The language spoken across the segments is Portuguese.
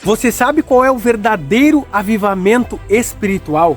Você sabe qual é o verdadeiro avivamento espiritual?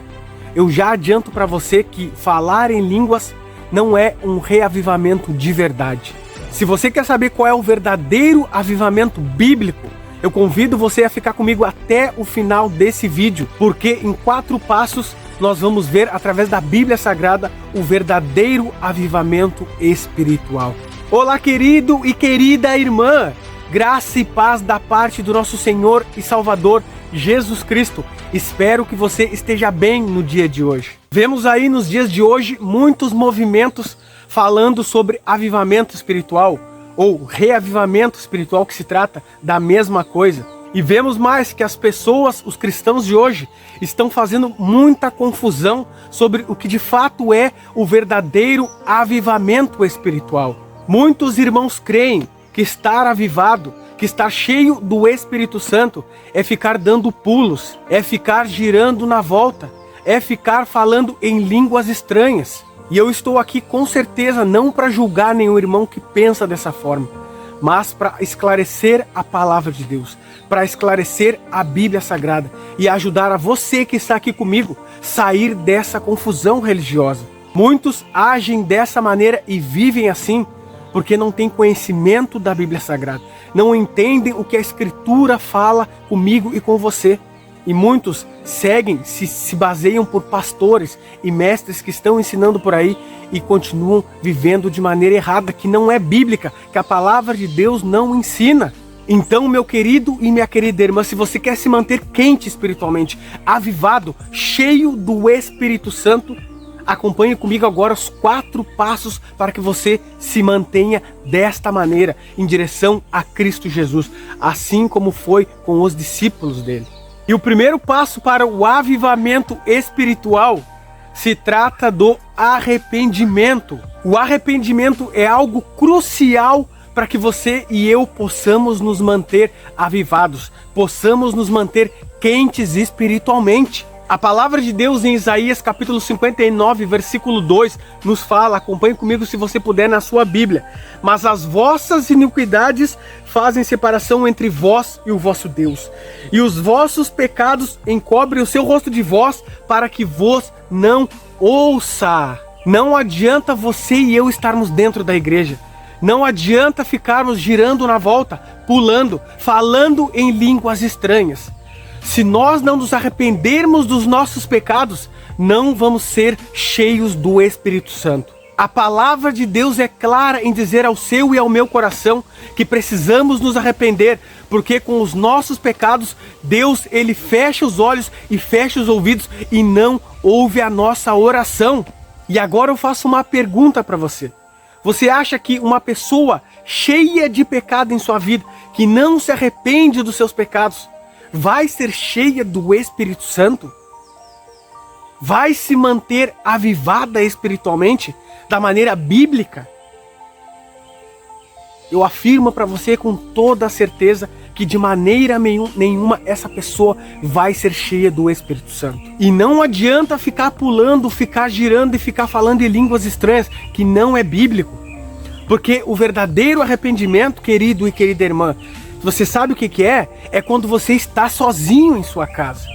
Eu já adianto para você que falar em línguas não é um reavivamento de verdade. Se você quer saber qual é o verdadeiro avivamento bíblico, eu convido você a ficar comigo até o final desse vídeo, porque em 4 passos nós vamos ver através da Bíblia Sagrada o verdadeiro avivamento espiritual. Olá, querido e querida irmã! Graça e paz da parte do nosso Senhor e Salvador Jesus Cristo. Espero que você esteja bem no dia de hoje. Vemos aí nos dias de hoje muitos movimentos falando sobre avivamento espiritual ou reavivamento espiritual, que se trata da mesma coisa. E vemos mais que as pessoas, os cristãos de hoje, estão fazendo muita confusão sobre o que de fato é o verdadeiro avivamento espiritual. Muitos irmãos creem que estar avivado, que estar cheio do Espírito Santo é ficar dando pulos, é ficar girando na volta, é ficar falando em línguas estranhas. E eu estou aqui com certeza não para julgar nenhum irmão que pensa dessa forma, mas para esclarecer a palavra de Deus, para esclarecer a Bíblia Sagrada e ajudar a você que está aqui comigo sair dessa confusão religiosa. Muitos agem dessa maneira e vivem assim porque não têm conhecimento da Bíblia Sagrada, não entendem o que a Escritura fala comigo e com você. E muitos seguem, se baseiam por pastores e mestres que estão ensinando por aí e continuam vivendo de maneira errada, que não é bíblica, que a palavra de Deus não ensina. Então, meu querido e minha querida irmã, se você quer se manter quente espiritualmente, avivado, cheio do Espírito Santo, acompanhe comigo agora os 4 passos para que você se mantenha desta maneira, em direção a Cristo Jesus, assim como foi com os discípulos dele. E o primeiro passo para o avivamento espiritual se trata do arrependimento. O arrependimento é algo crucial para que você e eu possamos nos manter avivados, possamos nos manter quentes espiritualmente. A palavra de Deus em Isaías capítulo 59, versículo 2, nos fala, acompanhe comigo se você puder na sua Bíblia: mas as vossas iniquidades fazem separação entre vós e o vosso Deus, e os vossos pecados encobrem o seu rosto de vós, para que vos não ouça. Não adianta você e eu estarmos dentro da igreja, não adianta ficarmos girando na volta, pulando, falando em línguas estranhas. Se nós não nos arrependermos dos nossos pecados, não vamos ser cheios do Espírito Santo. A palavra de Deus é clara em dizer ao seu e ao meu coração que precisamos nos arrepender, porque com os nossos pecados, Deus ele fecha os olhos e fecha os ouvidos e não ouve a nossa oração. E agora eu faço uma pergunta para você. Você acha que uma pessoa cheia de pecado em sua vida, que não se arrepende dos seus pecados, vai ser cheia do Espírito Santo? Vai se manter avivada espiritualmente da maneira bíblica? Eu afirmo para você com toda a certeza que de maneira nenhuma essa pessoa vai ser cheia do Espírito Santo. E não adianta ficar pulando, ficar girando e ficar falando em línguas estranhas, que não é bíblico. Porque o verdadeiro arrependimento, querido e querida irmã, você sabe o que é? É quando você está sozinho em sua casa.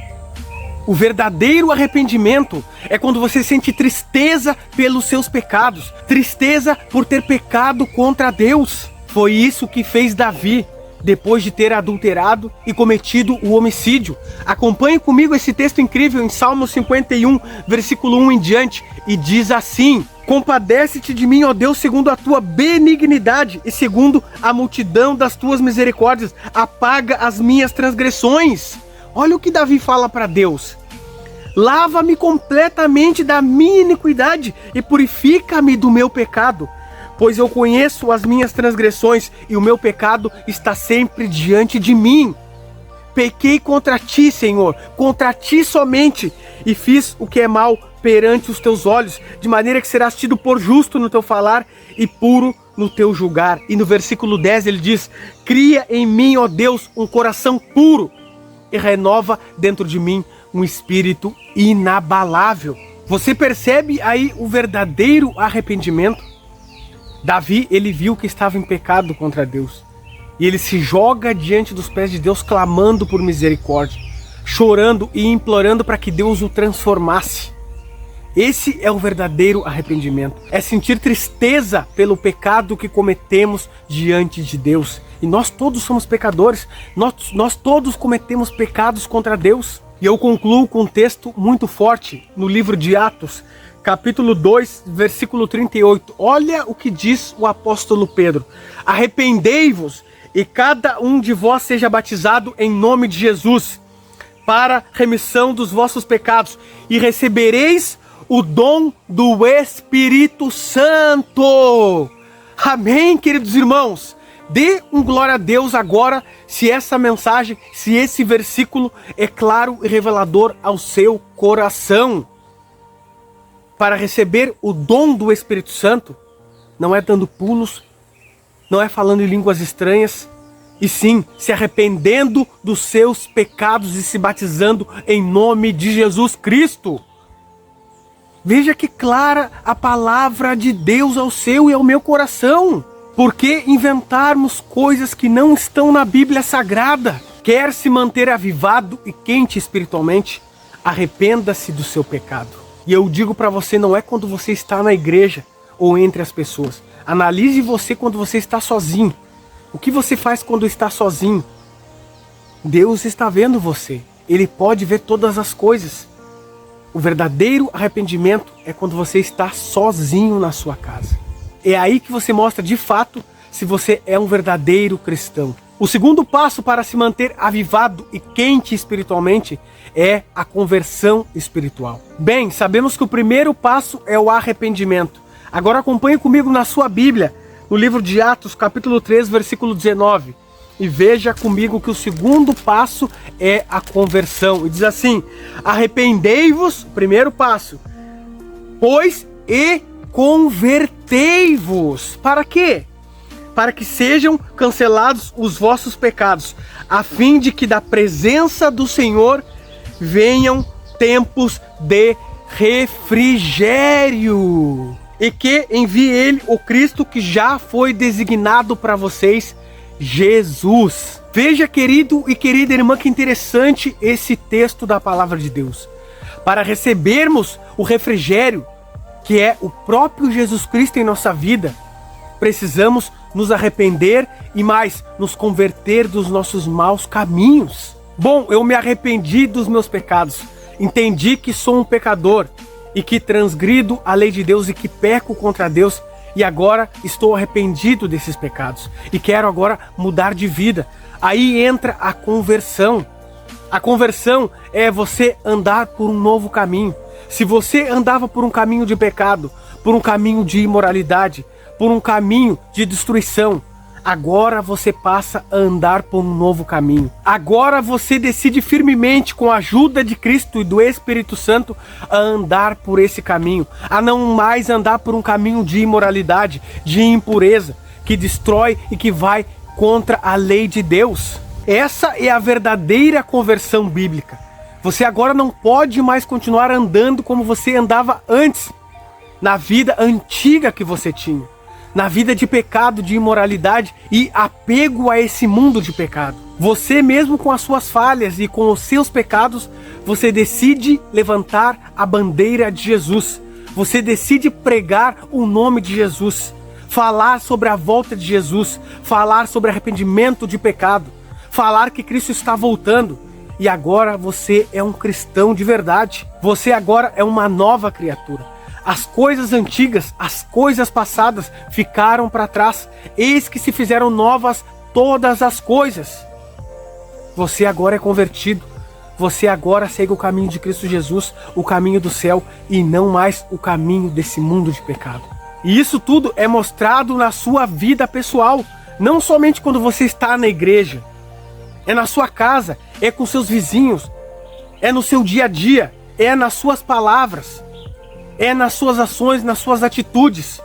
O verdadeiro arrependimento é quando você sente tristeza pelos seus pecados, tristeza por ter pecado contra Deus. Foi isso que fez Davi, depois de ter adulterado e cometido o homicídio. Acompanhe comigo esse texto incrível em Salmo 51, versículo 1 em diante, e diz assim: compadece-te de mim, ó Deus, segundo a tua benignidade e segundo a multidão das tuas misericórdias, apaga as minhas transgressões. Olha o que Davi fala para Deus: lava-me completamente da minha iniquidade e purifica-me do meu pecado, pois eu conheço as minhas transgressões e o meu pecado está sempre diante de mim. Pequei contra ti, Senhor, contra ti somente, e fiz o que é mal perante os teus olhos, de maneira que serás tido por justo no teu falar e puro no teu julgar. E no versículo 10 ele diz: cria em mim, ó Deus, um coração puro e renova dentro de mim um espírito inabalável. Você percebe aí o verdadeiro arrependimento? Davi, ele viu que estava em pecado contra Deus. E ele se joga diante dos pés de Deus, clamando por misericórdia, chorando e implorando para que Deus o transformasse. Esse é o verdadeiro arrependimento. É sentir tristeza pelo pecado que cometemos diante de Deus. E nós todos somos pecadores. Nós todos cometemos pecados contra Deus. E eu concluo com um texto muito forte no livro de Atos, capítulo 2, versículo 38. Olha o que diz o apóstolo Pedro. Arrependei-vos e cada um de vós seja batizado em nome de Jesus para remissão dos vossos pecados e recebereis o dom do Espírito Santo. Amém, queridos irmãos? Dê um glória a Deus agora se essa mensagem, se esse versículo é claro e revelador ao seu coração. Para receber o dom do Espírito Santo, não é dando pulos, não é falando em línguas estranhas, e sim se arrependendo dos seus pecados e se batizando em nome de Jesus Cristo. Veja que clara a palavra de Deus ao seu e ao meu coração. Por que inventarmos coisas que não estão na Bíblia Sagrada? Quer se manter avivado e quente espiritualmente? Arrependa-se do seu pecado. E eu digo para você, não é quando você está na igreja ou entre as pessoas. Analise você quando você está sozinho. O que você faz quando está sozinho? Deus está vendo você. Ele pode ver todas as coisas. O verdadeiro arrependimento é quando você está sozinho na sua casa. É aí que você mostra de fato se você é um verdadeiro cristão. O segundo passo para se manter avivado e quente espiritualmente é a conversão espiritual. Bem, sabemos que o primeiro passo é o arrependimento. Agora acompanhe comigo na sua Bíblia, no livro de Atos, capítulo 3, versículo 19. E veja comigo que o segundo passo é a conversão. E diz assim: arrependei-vos, primeiro passo, pois e convertei-vos. Para quê? Para que sejam cancelados os vossos pecados, a fim de que da presença do Senhor venham tempos de refrigério. E que envie ele, o Cristo que já foi designado para vocês, Jesus. Veja, querido e querida irmã, que interessante esse texto da palavra de Deus. Para recebermos o refrigério, que é o próprio Jesus Cristo em nossa vida, precisamos nos arrepender e mais, nos converter dos nossos maus caminhos. Bom, eu me arrependi dos meus pecados, entendi que sou um pecador e que transgrido a lei de Deus e que peco contra Deus, e agora estou arrependido desses pecados e quero agora mudar de vida. Aí entra a conversão. A conversão é você andar por um novo caminho. Se você andava por um caminho de pecado, por um caminho de imoralidade, por um caminho de destruição, agora você passa a andar por um novo caminho. Agora você decide firmemente, com a ajuda de Cristo e do Espírito Santo, a andar por esse caminho, a não mais andar por um caminho de imoralidade, de impureza, que destrói e que vai contra a lei de Deus. Essa é a verdadeira conversão bíblica. Você agora não pode mais continuar andando como você andava antes, na vida antiga que você tinha, na vida de pecado, de imoralidade e apego a esse mundo de pecado. Você mesmo com as suas falhas e com os seus pecados, você decide levantar a bandeira de Jesus. Você decide pregar o nome de Jesus, falar sobre a volta de Jesus, falar sobre arrependimento de pecado, falar que Cristo está voltando. E agora você é um cristão de verdade. Você agora é uma nova criatura. As coisas antigas, as coisas passadas ficaram para trás. Eis que se fizeram novas todas as coisas. Você agora é convertido. Você agora segue o caminho de Cristo Jesus, o caminho do céu e não mais o caminho desse mundo de pecado. E isso tudo é mostrado na sua vida pessoal. Não somente quando você está na igreja. É na sua casa, é com seus vizinhos, é no seu dia a dia, é nas suas palavras, é nas suas ações, nas suas atitudes.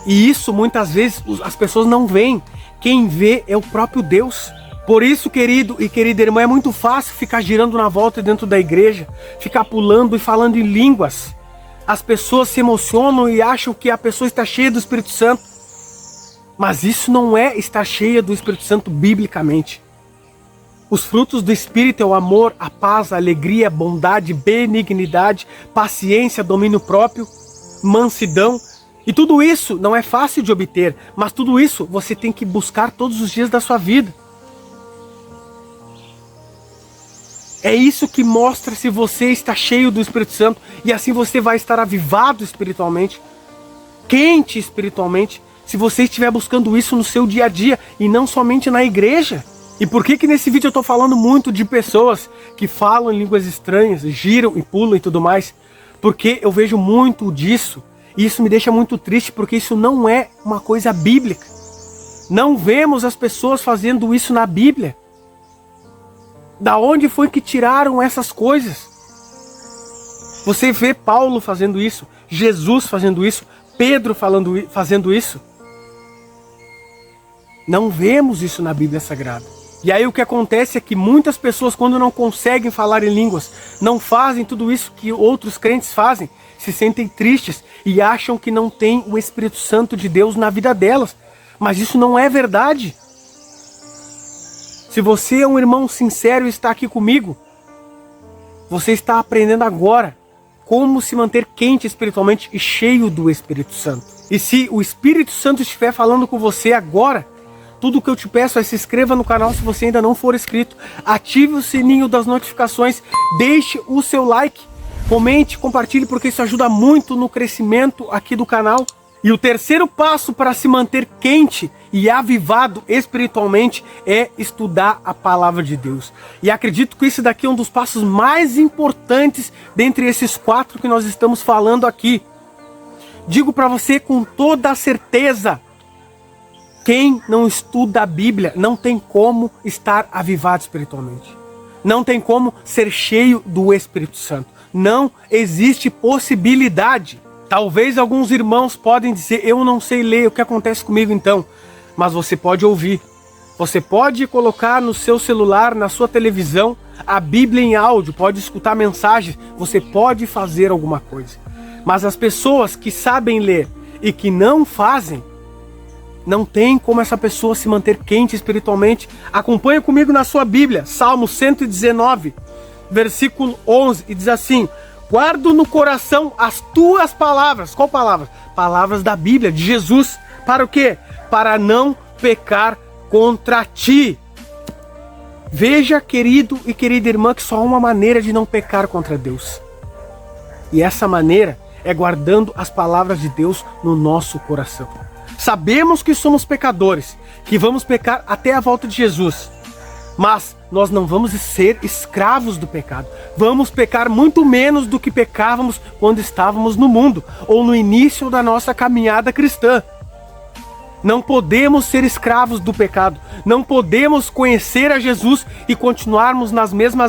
E isso muitas vezes as pessoas não veem. Quem vê é o próprio Deus. Por isso, querido e querida irmã, é muito fácil ficar girando na volta dentro da igreja, ficar pulando e falando em línguas. As pessoas se emocionam e acham que a pessoa está cheia do Espírito Santo. Mas isso não é estar cheia do Espírito Santo biblicamente. Os frutos do Espírito é o amor, a paz, a alegria, a bondade, benignidade, paciência, domínio próprio, mansidão. E tudo isso não é fácil de obter, mas tudo isso você tem que buscar todos os dias da sua vida. É isso que mostra se você está cheio do Espírito Santo, e assim você vai estar avivado espiritualmente, quente espiritualmente, se você estiver buscando isso no seu dia a dia e não somente na igreja. E por que nesse vídeo eu estou falando muito de pessoas que falam em línguas estranhas, giram e pulam e tudo mais? Porque eu vejo muito disso, e isso me deixa muito triste, porque isso não é uma coisa bíblica. Não vemos as pessoas fazendo isso na Bíblia. Da onde foi que tiraram essas coisas? Você vê Paulo fazendo isso, Jesus fazendo isso, Pedro fazendo isso. Não vemos isso na Bíblia Sagrada. E aí o que acontece é que muitas pessoas, quando não conseguem falar em línguas, não fazem tudo isso que outros crentes fazem, se sentem tristes e acham que não tem o Espírito Santo de Deus na vida delas. Mas isso não é verdade. Se você é um irmão sincero e está aqui comigo, você está aprendendo agora como se manter quente espiritualmente e cheio do Espírito Santo. E se o Espírito Santo estiver falando com você agora, tudo o que eu te peço é se inscreva no canal se você ainda não for inscrito, ative o sininho das notificações, deixe o seu like, comente, compartilhe, porque isso ajuda muito no crescimento aqui do canal. E o terceiro passo para se manter quente e avivado espiritualmente é estudar a palavra de Deus. E acredito que esse daqui é um dos passos mais importantes dentre esses 4 que nós estamos falando aqui. Digo para você com toda a certeza, quem não estuda a Bíblia não tem como estar avivado espiritualmente. Não tem como ser cheio do Espírito Santo. Não existe possibilidade. Talvez alguns irmãos podem dizer, eu não sei ler, o que acontece comigo então? Mas você pode ouvir. Você pode colocar no seu celular, na sua televisão, a Bíblia em áudio, pode escutar mensagens, você pode fazer alguma coisa. Mas as pessoas que sabem ler e que não fazem, não tem como essa pessoa se manter quente espiritualmente. Acompanha comigo na sua Bíblia, Salmo 119, versículo 11, e diz assim: guardo no coração as tuas palavras. Qual palavras? Palavras da Bíblia, de Jesus. Para o quê? Para não pecar contra ti. Veja, querido e querida irmã, que só há uma maneira de não pecar contra Deus. E essa maneira é guardando as palavras de Deus no nosso coração. Sabemos que somos pecadores, que vamos pecar até a volta de Jesus. Mas nós não vamos ser escravos do pecado. Vamos pecar muito menos do que pecávamos quando estávamos no mundo, ou no início da nossa caminhada cristã. Não podemos ser escravos do pecado. Não podemos conhecer a Jesus e continuarmos na mesma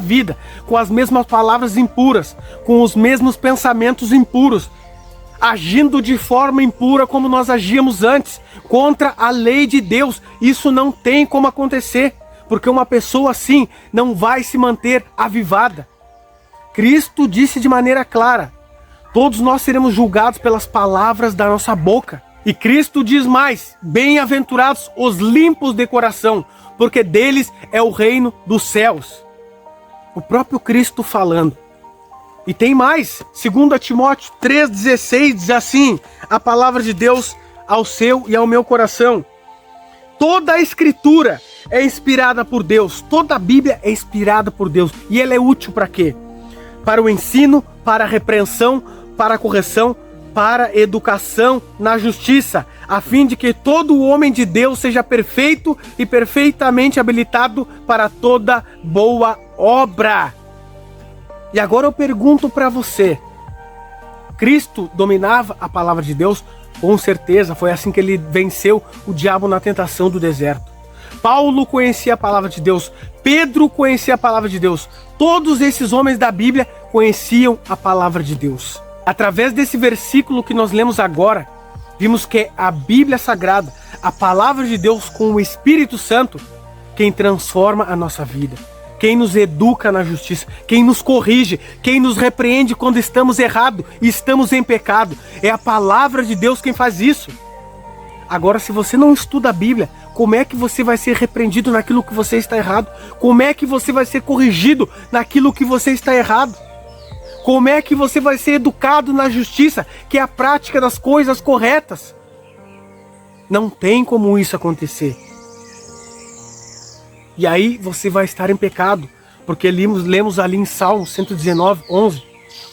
vida, com as mesmas palavras impuras, com os mesmos pensamentos impuros, agindo de forma impura como nós agíamos antes, contra a lei de Deus. Isso não tem como acontecer, porque uma pessoa assim não vai se manter avivada. Cristo disse de maneira clara, todos nós seremos julgados pelas palavras da nossa boca. E Cristo diz mais, bem-aventurados os limpos de coração, porque deles é o reino dos céus. O próprio Cristo falando. E tem mais, 2 Timóteo 3,16 diz assim, a palavra de Deus ao seu e ao meu coração. Toda a Escritura é inspirada por Deus, toda a Bíblia é inspirada por Deus. E ela é útil para quê? Para o ensino, para a repreensão, para a correção, para a educação na justiça, a fim de que todo homem de Deus seja perfeito e perfeitamente habilitado para toda boa obra. E agora eu pergunto para você, Cristo dominava a palavra de Deus? Com certeza, foi assim que ele venceu o diabo na tentação do deserto. Paulo conhecia a palavra de Deus, Pedro conhecia a palavra de Deus, todos esses homens da Bíblia conheciam a palavra de Deus. Através desse versículo que nós lemos agora, vimos que é a Bíblia Sagrada, a palavra de Deus com o Espírito Santo, quem transforma a nossa vida, quem nos educa na justiça, quem nos corrige, quem nos repreende quando estamos errados e estamos em pecado. É a palavra de Deus quem faz isso. Agora, se você não estuda a Bíblia, como é que você vai ser repreendido naquilo que você está errado? Como é que você vai ser corrigido naquilo que você está errado? Como é que você vai ser educado na justiça, que é a prática das coisas corretas? Não tem como isso acontecer. E aí você vai estar em pecado, porque lemos ali em Salmo 119, 11,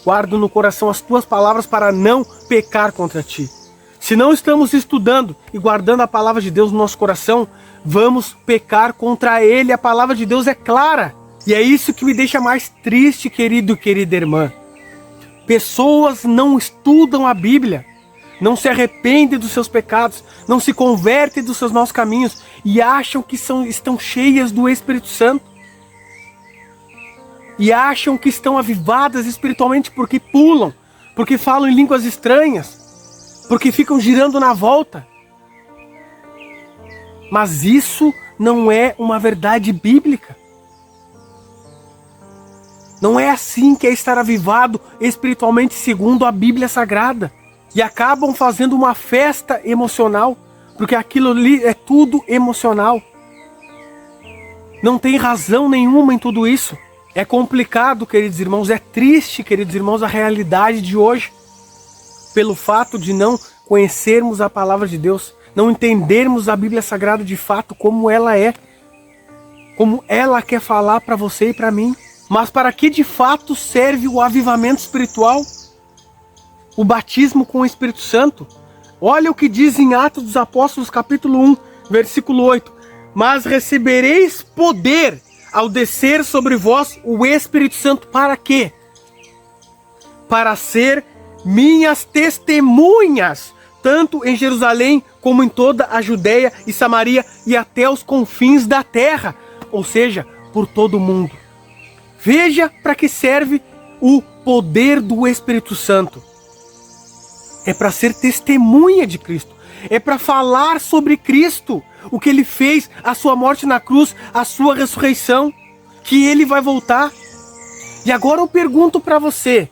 guardo no coração as tuas palavras para não pecar contra ti. Se não estamos estudando e guardando a palavra de Deus no nosso coração, vamos pecar contra Ele. A palavra de Deus é clara. E é isso que me deixa mais triste, querido e querida irmã. Pessoas não estudam a Bíblia, não se arrependem dos seus pecados, não se convertem dos seus maus caminhos e acham que estão cheias do Espírito Santo. E acham que estão avivadas espiritualmente porque pulam, porque falam em línguas estranhas, porque ficam girando na volta. Mas isso não é uma verdade bíblica. Não é assim que é estar avivado espiritualmente segundo a Bíblia Sagrada. E acabam fazendo uma festa emocional, porque aquilo ali é tudo emocional. Não tem razão nenhuma em tudo isso. É complicado, queridos irmãos, é triste, queridos irmãos, a realidade de hoje. Pelo fato de não conhecermos a palavra de Deus, não entendermos a Bíblia Sagrada de fato como ela é, como ela quer falar para você e para mim. Mas para que de fato serve o avivamento espiritual? O batismo com o Espírito Santo? Olha o que diz em Atos dos Apóstolos capítulo 1, versículo 8. Mas recebereis poder ao descer sobre vós o Espírito Santo. Para quê? Para ser minhas testemunhas, tanto em Jerusalém como em toda a Judeia e Samaria e até os confins da terra, ou seja, por todo o mundo. Veja para que serve o poder do Espírito Santo. É para ser testemunha de Cristo, é para falar sobre Cristo, o que Ele fez, a sua morte na cruz, a sua ressurreição, que Ele vai voltar. E agora eu pergunto para você,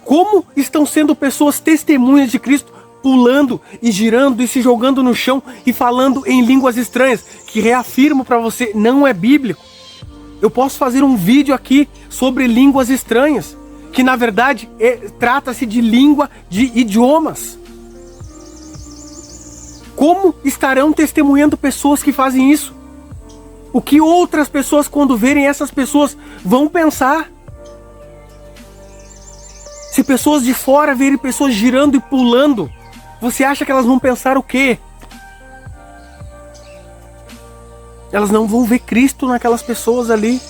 como estão sendo pessoas testemunhas de Cristo, pulando e girando e se jogando no chão e falando em línguas estranhas, que reafirmo para você, não é bíblico. Eu posso fazer um vídeo aqui sobre línguas estranhas, que na verdade trata-se de língua de idiomas. Como estarão testemunhando pessoas que fazem isso? O que outras pessoas, quando verem essas pessoas, vão pensar? Se pessoas de fora verem pessoas girando e pulando, você acha que elas vão pensar o quê? Elas não vão ver Cristo naquelas pessoas ali.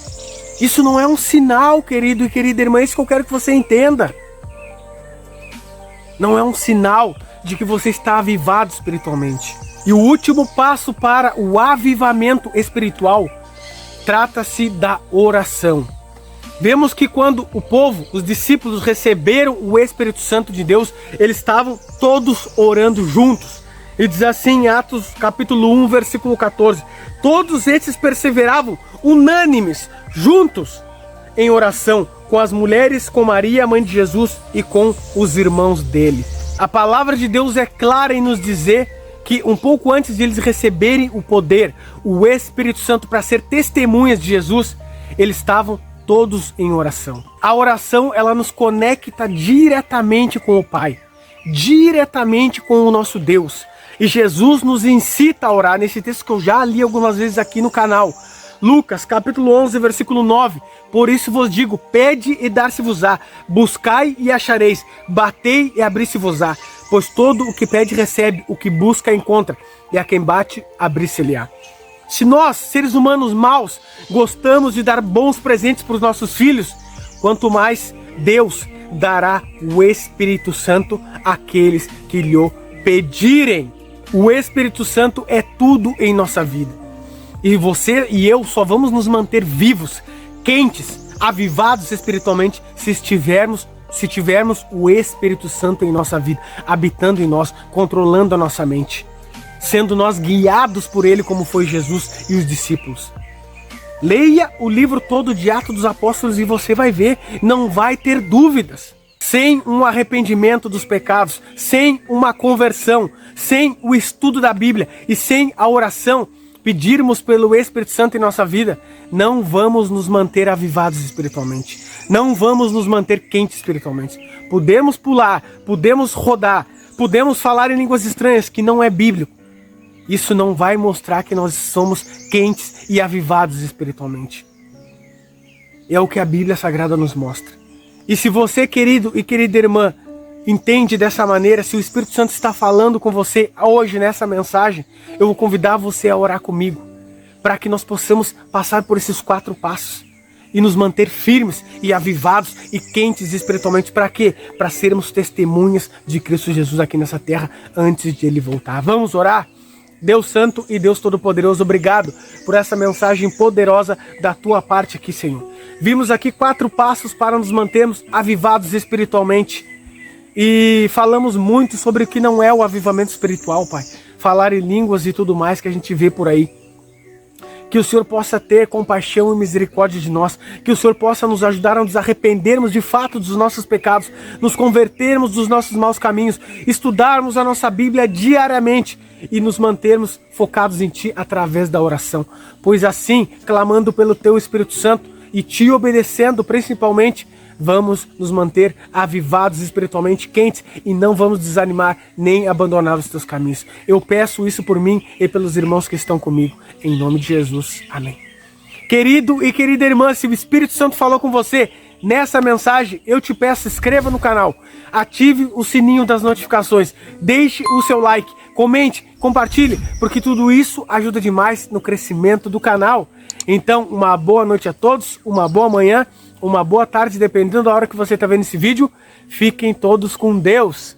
Isso não é um sinal, querido e querida irmã, isso que eu quero que você entenda. Não é um sinal de que você está avivado espiritualmente. E o último passo para o avivamento espiritual trata-se da oração. Vemos que quando o povo, os discípulos, receberam o Espírito Santo de Deus, eles estavam todos orando juntos. E diz assim em Atos capítulo 1, versículo 14. Todos esses perseveravam unânimes, juntos, em oração, com as mulheres, com Maria, mãe de Jesus, e com os irmãos dele. A palavra de Deus é clara em nos dizer que um pouco antes de eles receberem o poder, o Espírito Santo, para ser testemunhas de Jesus, eles estavam todos em oração. A oração, ela nos conecta diretamente com o Pai, diretamente com o nosso Deus. E Jesus nos incita a orar, nesse texto que eu já li algumas vezes aqui no canal. Lucas, capítulo 11, versículo 9. Por isso vos digo, pede e dar-se-vos-á, buscai e achareis, batei e abrir-se-vos-á. Pois todo o que pede recebe, o que busca encontra, e a quem bate, abrir-se-lhe-á. Se nós, seres humanos maus, gostamos de dar bons presentes para os nossos filhos, quanto mais Deus dará o Espírito Santo àqueles que lhe o pedirem. O Espírito Santo é tudo em nossa vida. E você e eu só vamos nos manter vivos, quentes, avivados espiritualmente, se tivermos o Espírito Santo em nossa vida, habitando em nós, controlando a nossa mente, sendo nós guiados por Ele como foi Jesus e os discípulos. Leia o livro todo de Atos dos Apóstolos e você vai ver, não vai ter dúvidas. sem um arrependimento dos pecados, sem uma conversão, sem o estudo da Bíblia e sem a oração, pedirmos pelo Espírito Santo em nossa vida, não vamos nos manter avivados espiritualmente. Não vamos nos manter quentes espiritualmente. Podemos pular, podemos rodar, podemos falar em línguas estranhas, que não é bíblico. Isso não vai mostrar que nós somos quentes e avivados espiritualmente. É o que a Bíblia Sagrada nos mostra. E se você, querido e querida irmã, entende dessa maneira, se o Espírito Santo está falando com você hoje nessa mensagem, eu vou convidar você a orar comigo, para que nós possamos passar por esses 4 passos e nos manter firmes e avivados e quentes espiritualmente. Para quê? Para sermos testemunhas de Cristo Jesus aqui nessa terra antes de Ele voltar. Vamos orar? Deus Santo e Deus Todo-Poderoso, obrigado por essa mensagem poderosa da Tua parte aqui, Senhor. Vimos aqui 4 passos para nos mantermos avivados espiritualmente. E falamos muito sobre o que não é o avivamento espiritual, Pai. Falar em línguas e tudo mais que a gente vê por aí. Que o Senhor possa ter compaixão e misericórdia de nós. Que o Senhor possa nos ajudar a nos arrependermos de fato dos nossos pecados. Nos convertermos dos nossos maus caminhos. Estudarmos a nossa Bíblia diariamente. E nos mantermos focados em Ti através da oração. Pois assim, clamando pelo Teu Espírito Santo e Te obedecendo principalmente, vamos nos manter avivados espiritualmente, quentes, e não vamos desanimar nem abandonar os Teus caminhos. Eu peço isso por mim e pelos irmãos que estão comigo. Em nome de Jesus. Amém. Querido e querida irmã, se o Espírito Santo falou com você nessa mensagem, eu te peço, inscreva no canal, ative o sininho das notificações, deixe o seu like, comente, compartilhe, porque tudo isso ajuda demais no crescimento do canal. Então, uma boa noite a todos, uma boa manhã, uma boa tarde, dependendo da hora que você está vendo esse vídeo. Fiquem todos com Deus.